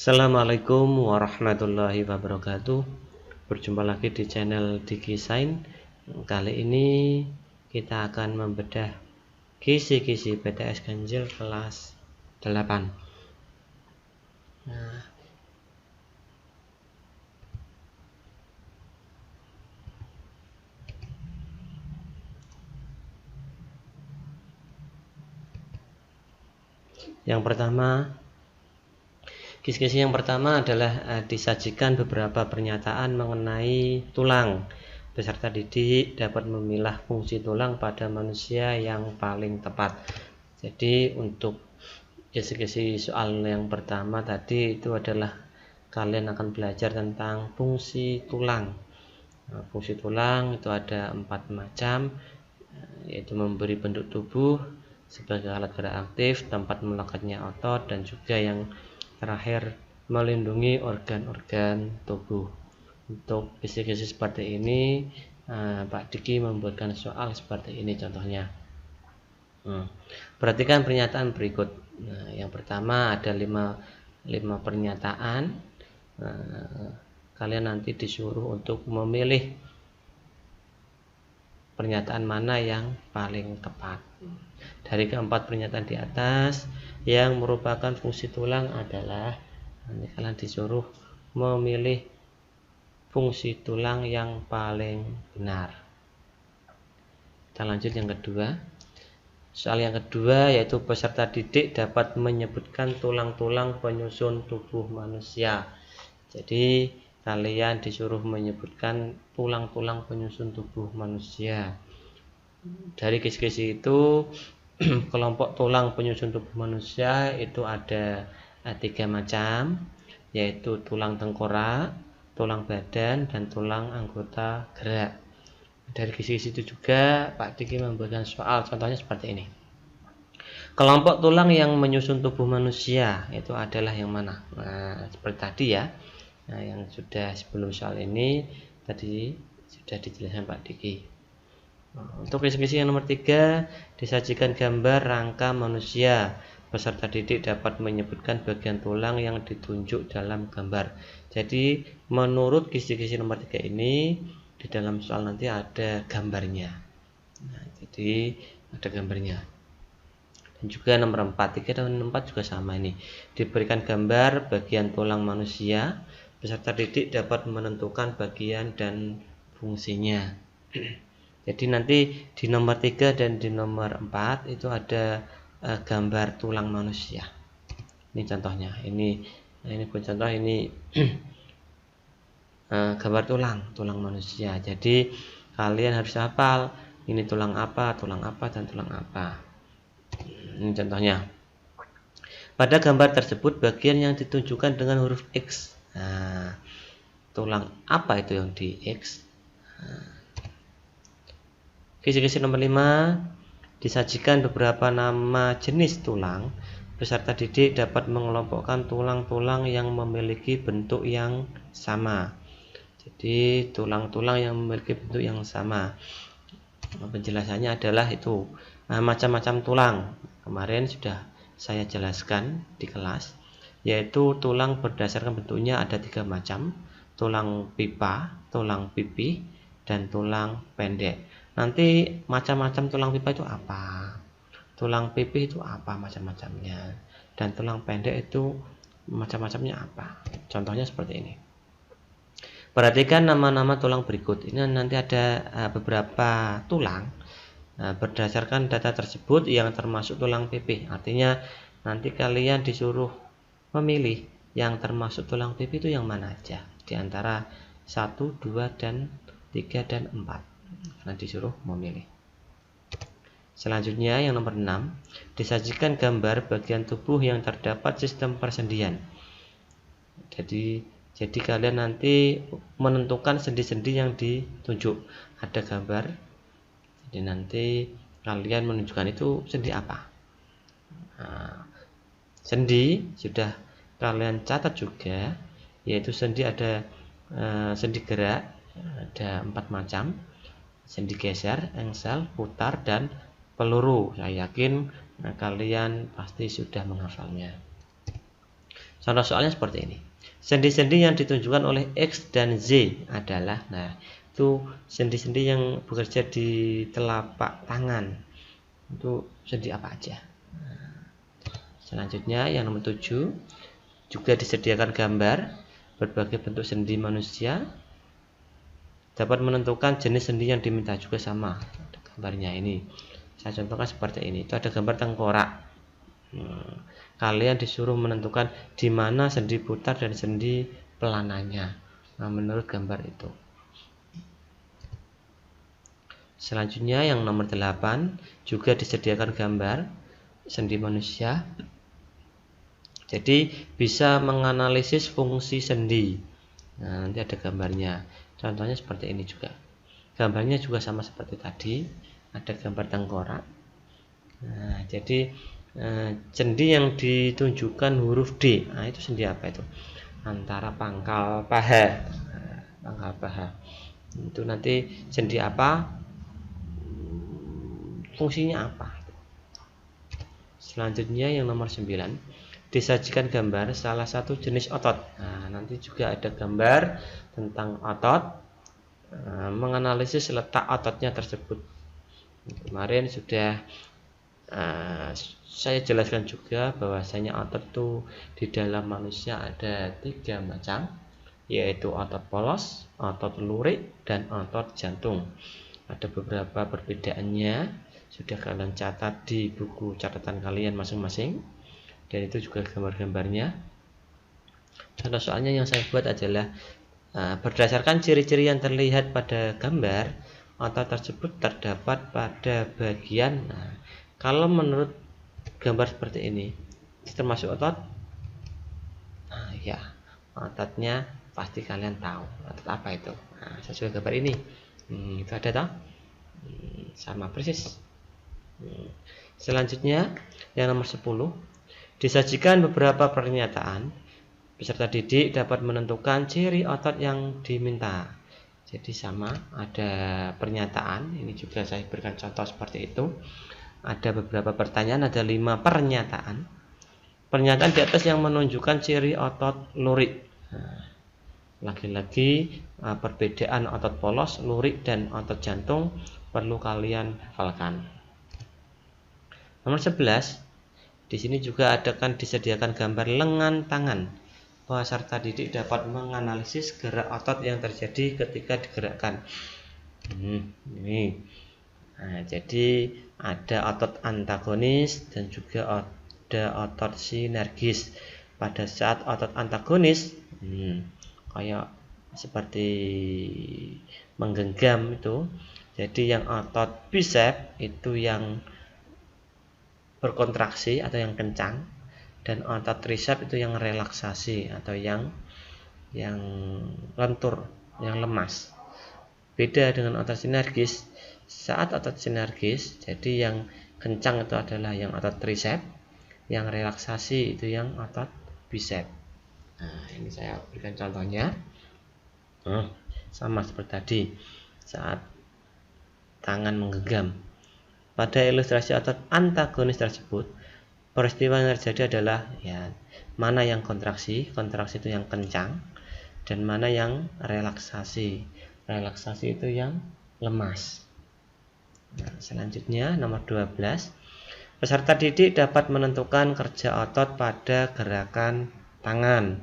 Assalamualaikum warahmatullahi wabarakatuh. Berjumpa lagi di channel DigiSign. Kali ini kita akan membedah kisi-kisi PTS Ganjil kelas 8. Nah, yang pertama, kisi-kisi yang pertama adalah disajikan beberapa pernyataan mengenai tulang. Peserta didik dapat memilah fungsi tulang pada manusia yang paling tepat. Jadi untuk kisi-kisi soal yang pertama tadi itu adalah kalian akan belajar tentang fungsi tulang. Nah, fungsi tulang itu ada 4 macam, yaitu memberi bentuk tubuh sebagai alat gerak aktif, tempat melekatnya otot, dan juga yang terakhir melindungi organ-organ tubuh. Untuk kisi-kisi seperti ini Pak Diki membuatkan soal seperti ini contohnya. Perhatikan pernyataan berikut. Yang pertama ada 5 pernyataan. Kalian nanti disuruh untuk memilih pernyataan mana yang paling tepat. Dari keempat pernyataan di atas, yang merupakan fungsi tulang adalah, nanti kalian disuruh memilih fungsi tulang yang paling benar. Kita lanjut yang kedua. Soal yang kedua yaitu peserta didik dapat menyebutkan tulang-tulang penyusun tubuh manusia. Jadi kalian disuruh menyebutkan tulang-tulang penyusun tubuh manusia. Dari kisi-kisi itu kelompok tulang penyusun tubuh manusia itu ada 3 macam, yaitu tulang tengkorak, tulang badan, dan tulang anggota gerak. Dari kisi-kisi itu juga Pak Diki membuatkan soal, contohnya seperti ini. Kelompok tulang yang menyusun tubuh manusia itu adalah yang mana? Nah, seperti tadi ya. Nah, yang sudah sebelum soal ini tadi sudah dijelaskan Pak Diki. Untuk kisi-kisi yang nomor 3, disajikan gambar rangka manusia. Peserta didik dapat menyebutkan bagian tulang yang ditunjuk dalam gambar. Jadi menurut kisi-kisi nomor 3 ini, di dalam soal nanti ada gambarnya. Nah, jadi ada gambarnya. Dan juga nomor 4, 3 dan 4 juga sama ini. Diberikan gambar bagian tulang manusia. Peserta didik dapat menentukan bagian dan fungsinya. Jadi nanti di nomor 3 dan di nomor 4 itu ada gambar tulang manusia. Ini contohnya. Ini buat contoh ini gambar tulang manusia. Jadi kalian harus hafal ini tulang apa, dan tulang apa. Ini contohnya. Pada gambar tersebut bagian yang ditunjukkan dengan huruf X. Nah, tulang apa itu yang di X? Kisi-kisi nomor 5, disajikan beberapa nama jenis tulang. Peserta didik dapat mengelompokkan tulang-tulang yang memiliki bentuk yang sama. Jadi tulang-tulang yang memiliki bentuk yang sama. Penjelasannya adalah itu macam-macam tulang. Kemarin sudah saya jelaskan di kelas, yaitu tulang berdasarkan bentuknya ada 3 macam. Tulang pipa, tulang pipih, dan tulang pendek. Nanti macam-macam tulang pipa itu apa, tulang pipih itu apa macam-macamnya, dan tulang pendek itu macam-macamnya apa. Contohnya seperti ini. Perhatikan nama-nama tulang berikut. Ini nanti ada beberapa tulang. Berdasarkan data tersebut yang termasuk tulang pipih. Artinya nanti kalian disuruh memilih yang termasuk tulang pipih itu yang mana aja di antara 1, 2, dan 3 dan 4. Karena disuruh memilih. Selanjutnya yang nomor 6, disajikan gambar bagian tubuh yang terdapat sistem persendian. Jadi kalian nanti menentukan sendi-sendi yang ditunjuk. Ada gambar. Jadi nanti kalian menunjukkan itu sendi apa. Nah, sendi sudah kalian catat juga, yaitu sendi ada sendi gerak ada 4 macam. Sendi geser, engsel, putar, dan peluru. Saya yakin kalian pasti sudah menghafalnya. Contoh soalnya seperti ini. Sendi-sendi yang ditunjukkan oleh X dan Z adalah, nah itu sendi-sendi yang bekerja di telapak tangan. Itu sendi apa aja? Selanjutnya yang nomor 7, juga disediakan gambar berbagai bentuk sendi manusia. Dapat menentukan jenis sendi yang diminta, juga sama. Ada gambarnya ini. Saya contohkan seperti ini. Itu ada gambar tengkorak. Kalian disuruh menentukan di mana sendi putar dan sendi pelananya. Nah, menurut gambar itu. Selanjutnya yang nomor 8, juga disediakan gambar sendi manusia. Jadi bisa menganalisis fungsi sendi. Nah, nanti ada gambarnya. Contohnya seperti ini juga. Gambarnya juga sama seperti tadi. Ada gambar tengkorak. Nah, jadi sendi yang ditunjukkan huruf D. Nah, itu sendi apa itu? Antara pangkal paha. Nah, pangkal paha. Itu nanti sendi apa? Fungsinya apa? Selanjutnya yang nomor 9, disajikan gambar salah satu jenis otot. Nah, nanti juga ada gambar tentang otot, menganalisis letak ototnya tersebut. Kemarin sudah saya jelaskan juga bahwasanya otot itu di dalam manusia ada 3 macam, yaitu otot polos, otot lurik, dan otot jantung. Ada beberapa perbedaannya, sudah kalian catat di buku catatan kalian masing-masing, dan itu juga gambar-gambarnya. Contoh soalnya yang saya buat adalah berdasarkan ciri-ciri yang terlihat pada gambar, otot tersebut terdapat pada bagian. Nah, kalau menurut gambar seperti ini, termasuk otot. Nah, ya, ototnya pasti kalian tahu. Otot apa itu? Nah, sesuai gambar ini. Itu ada toh? Sama persis. Selanjutnya, yang nomor 10, disajikan beberapa pernyataan. Peserta didik dapat menentukan ciri otot yang diminta. Jadi sama, ada pernyataan. Ini juga saya berikan contoh seperti itu. Ada beberapa pertanyaan, ada 5 pernyataan. Pernyataan di atas yang menunjukkan ciri otot lurik. Lagi-lagi perbedaan otot polos, lurik, dan otot jantung perlu kalian hafalkan. Nomor 11, di sini juga disediakan gambar lengan tangan. Peserta didik dapat menganalisis gerak otot yang terjadi ketika digerakkan. Ini. Nah, jadi ada otot antagonis dan juga ada otot sinergis. Pada saat otot antagonis, kayak seperti menggenggam itu. Jadi yang otot bicep itu yang berkontraksi atau yang kencang, dan otot tricep itu yang relaksasi atau yang lentur, yang lemas. Beda dengan otot sinergis. Saat otot sinergis, jadi yang kencang itu adalah yang otot tricep, yang relaksasi itu yang otot bicep. Nah, ini saya berikan contohnya. Sama seperti tadi saat tangan menggenggam. Pada ilustrasi otot antagonis tersebut, peristiwa yang terjadi adalah mana yang kontraksi itu yang kencang, dan mana yang relaksasi itu yang lemas. Nah, selanjutnya nomor 12, peserta didik dapat menentukan kerja otot pada gerakan tangan.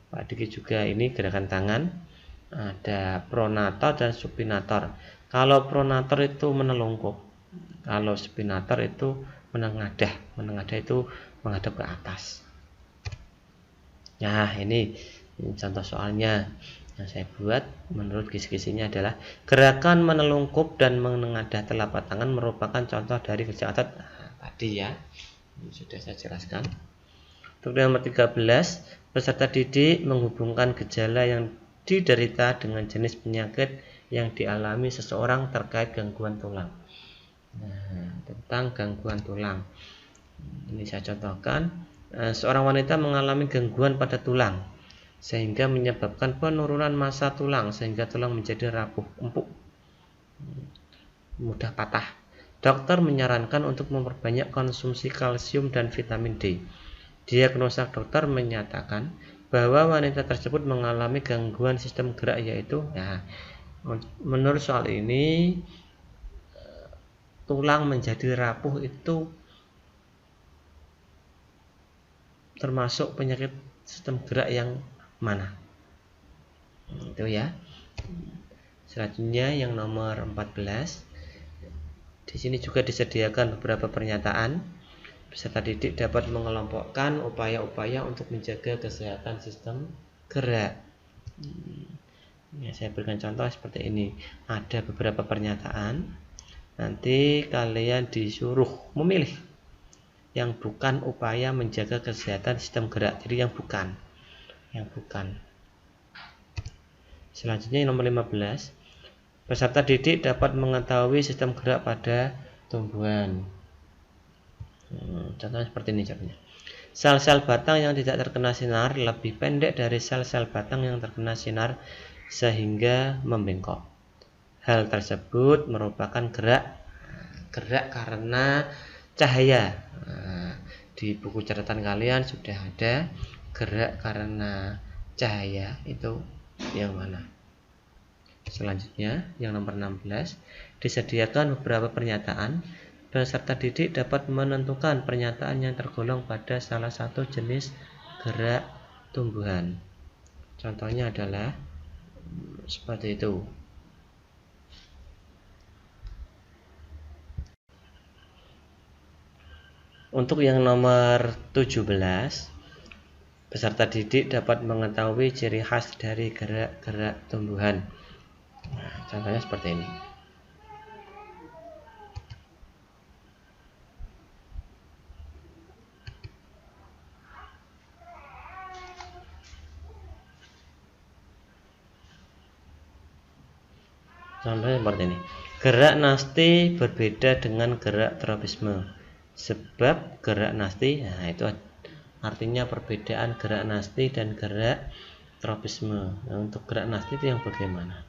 Pak Diki juga ini gerakan tangan, ada pronator dan supinator. Kalau pronator itu menelungkup, kalau supinator itu menengadah. Menengadah itu menghadap ke atas. Nah, ini contoh soalnya yang saya buat. Menurut kisi-kisinya adalah gerakan menelungkup dan menengadah telapak tangan merupakan contoh dari kerja otot. Tadi ya, ini sudah saya jelaskan. Untuk nomor 13, peserta didik menghubungkan gejala yang diderita dengan jenis penyakit yang dialami seseorang terkait gangguan tulang. Nah, tentang gangguan tulang, ini saya contohkan. Seorang wanita mengalami gangguan pada tulang sehingga menyebabkan penurunan massa tulang sehingga tulang menjadi rapuh, empuk, mudah patah. Dokter menyarankan untuk memperbanyak konsumsi kalsium dan vitamin D. Diagnosa dokter menyatakan bahwa wanita tersebut mengalami gangguan sistem gerak, yaitu menurut soal ini tulang menjadi rapuh itu termasuk penyakit sistem gerak yang mana? Itu ya. Selanjutnya yang nomor 14. Di sini juga disediakan beberapa pernyataan. Peserta didik dapat mengelompokkan upaya-upaya untuk menjaga kesehatan sistem gerak. Saya berikan contoh seperti ini. Ada beberapa pernyataan. Nanti kalian disuruh memilih yang bukan upaya menjaga kesehatan sistem gerak. Jadi yang bukan. Selanjutnya yang nomor 15. Peserta didik dapat mengetahui sistem gerak pada tumbuhan. Contohnya seperti ini contohnya. Sel-sel batang yang tidak terkena sinar lebih pendek dari sel-sel batang yang terkena sinar sehingga membengkok. Hal tersebut merupakan gerak karena cahaya. Di buku catatan kalian sudah ada gerak karena cahaya, itu yang mana? Selanjutnya yang nomor 16, disediakan beberapa pernyataan. Peserta didik dapat menentukan pernyataan yang tergolong pada salah satu jenis gerak tumbuhan. Contohnya adalah seperti itu. Untuk yang nomor 17, peserta didik dapat mengetahui ciri khas dari gerak-gerak tumbuhan. Contohnya seperti ini. Contohnya seperti ini. Gerak nasti berbeda dengan gerak tropisme. Sebab gerak nasti, itu artinya perbedaan gerak nasti dan gerak tropisme. Untuk gerak nasti itu yang bagaimana?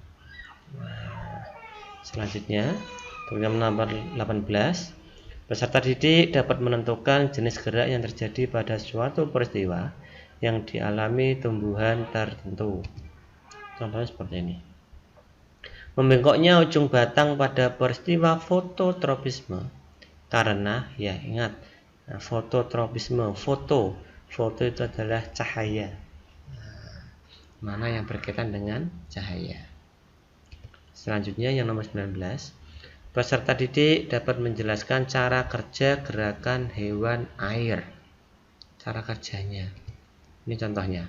Selanjutnya, program nomor 18. Peserta didik dapat menentukan jenis gerak yang terjadi pada suatu peristiwa yang dialami tumbuhan tertentu. Contohnya seperti ini. Membengkoknya ujung batang pada peristiwa fototropisme karena ingat, fototropisme, foto itu adalah cahaya. Mana yang berkaitan dengan cahaya. Selanjutnya yang nomor 19, peserta didik dapat menjelaskan cara kerja gerakan hewan air. Cara kerjanya. Ini contohnya.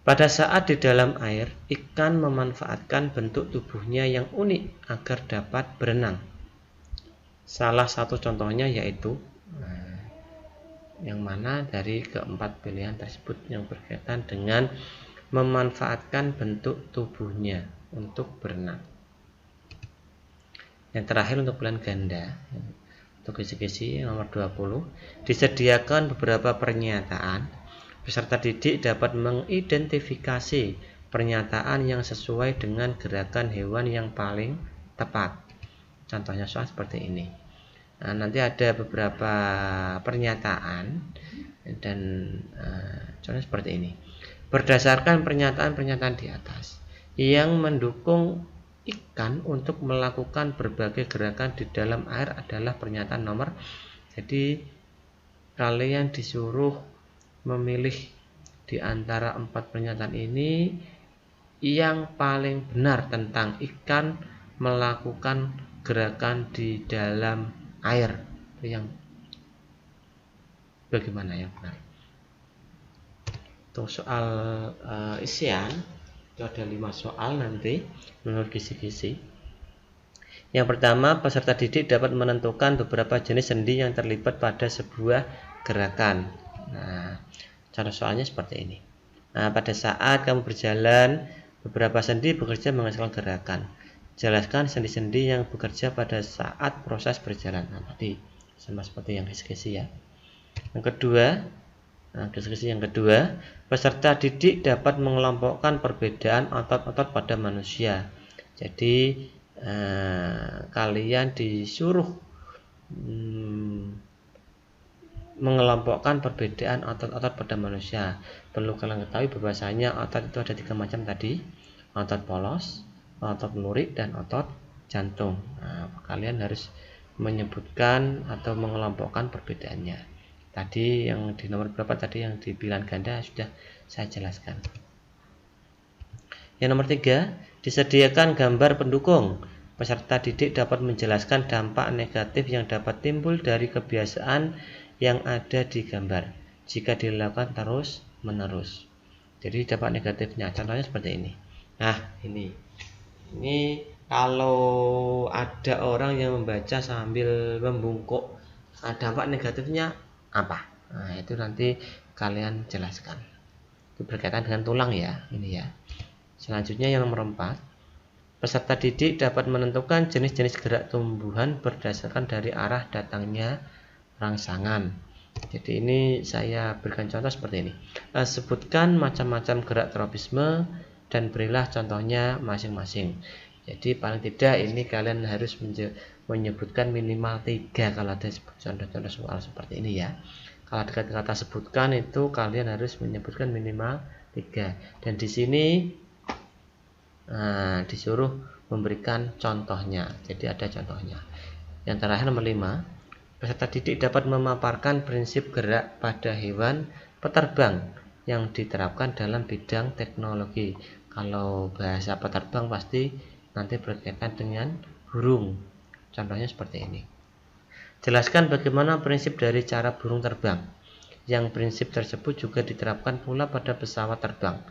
Pada saat di dalam air, ikan memanfaatkan bentuk tubuhnya yang unik agar dapat berenang. Salah satu contohnya yaitu yang mana dari keempat pilihan tersebut yang berkaitan dengan memanfaatkan bentuk tubuhnya untuk berenang. Yang terakhir untuk pilihan ganda, untuk kisi-kisi nomor 20, disediakan beberapa pernyataan. Peserta didik dapat mengidentifikasi pernyataan yang sesuai dengan gerakan hewan yang paling tepat. Contohnya soal seperti ini. Nanti ada beberapa pernyataan dan contohnya seperti ini. Berdasarkan pernyataan-pernyataan di atas yang mendukung ikan untuk melakukan berbagai gerakan di dalam air adalah pernyataan nomor. Jadi kalian disuruh memilih di antara 4 pernyataan ini yang paling benar tentang ikan melakukan gerakan di dalam air. Yang bagaimana yang benar? Untuk soal isian itu ada 5 soal nanti menurut kisi-kisi. Yang pertama, peserta didik dapat menentukan beberapa jenis sendi yang terlibat pada sebuah gerakan. Cara soalnya seperti ini. Pada saat kamu berjalan, beberapa sendi bekerja menghasilkan gerakan. Jelaskan sendi-sendi yang bekerja pada saat proses perjalanan. Tadi sama seperti yang diskusi ya. Yang kedua, peserta didik dapat mengelompokkan perbedaan otot-otot pada manusia. Jadi kalian disuruh mengelompokkan perbedaan otot-otot pada manusia. Perlu kalian ketahui bahwasanya otot itu ada 3 macam tadi, otot polos, otot lurik, dan otot jantung. Nah, kalian harus menyebutkan atau mengelompokkan perbedaannya. Tadi yang di nomor berapa tadi yang di bilangan ganda sudah saya jelaskan. Yang nomor 3, disediakan gambar pendukung. Peserta didik dapat menjelaskan dampak negatif yang dapat timbul dari kebiasaan yang ada di gambar jika dilakukan terus menerus. Jadi dampak negatifnya contohnya seperti ini. Nah, ini kalau ada orang yang membaca sambil membungkuk, dampak negatifnya apa? Nah, itu nanti kalian jelaskan. Itu berkaitan dengan tulang ya, ini ya. Selanjutnya yang nomor 4, peserta didik dapat menentukan jenis-jenis gerak tumbuhan berdasarkan dari arah datangnya rangsangan. Jadi ini saya berikan contoh seperti ini. Sebutkan macam-macam gerak tropisme dan berilah contohnya masing-masing. Jadi paling tidak ini kalian harus menyebutkan minimal 3 kalau ada contoh-contoh soal seperti ini ya. Kalau ada kata sebutkan itu kalian harus menyebutkan minimal 3. Dan di sini disuruh memberikan contohnya. Jadi ada contohnya. Yang terakhir nomor 5, peserta didik dapat memaparkan prinsip gerak pada hewan peterbang yang diterapkan dalam bidang teknologi. Kalau bahasa peterbang pasti nanti berkaitan dengan burung. Contohnya seperti ini. Jelaskan bagaimana prinsip dari cara burung terbang. Yang prinsip tersebut juga diterapkan pula pada pesawat terbang,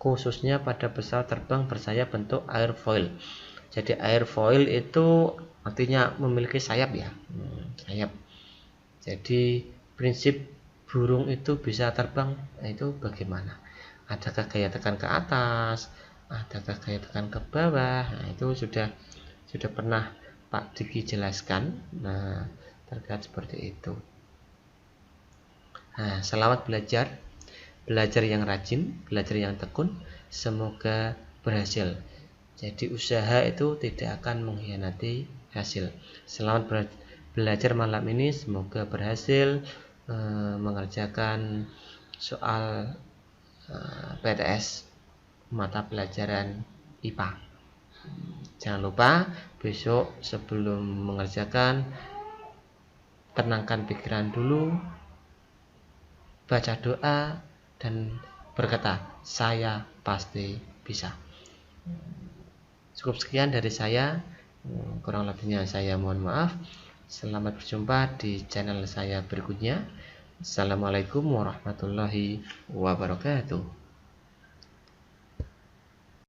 khususnya pada pesawat terbang bersayap bentuk airfoil. Jadi airfoil itu artinya memiliki sayap ya, sayap. Jadi prinsip burung itu bisa terbang, itu bagaimana? Adakah gaya tekan ke atas? Adakah gaya tekan ke bawah? Nah, itu sudah pernah Pak Diki jelaskan. Nah, terkait seperti itu. Nah, selamat belajar yang rajin, belajar yang tekun, semoga berhasil. Jadi usaha itu tidak akan mengkhianati hasil. Selamat belajar malam ini, semoga berhasil mengerjakan soal PTS mata pelajaran IPA. Jangan lupa besok sebelum mengerjakan tenangkan pikiran dulu, baca doa, dan berkata, saya pasti bisa. Cukup sekian dari saya, kurang lebihnya saya mohon maaf. Selamat berjumpa di channel saya berikutnya. Assalamualaikum warahmatullahi wabarakatuh.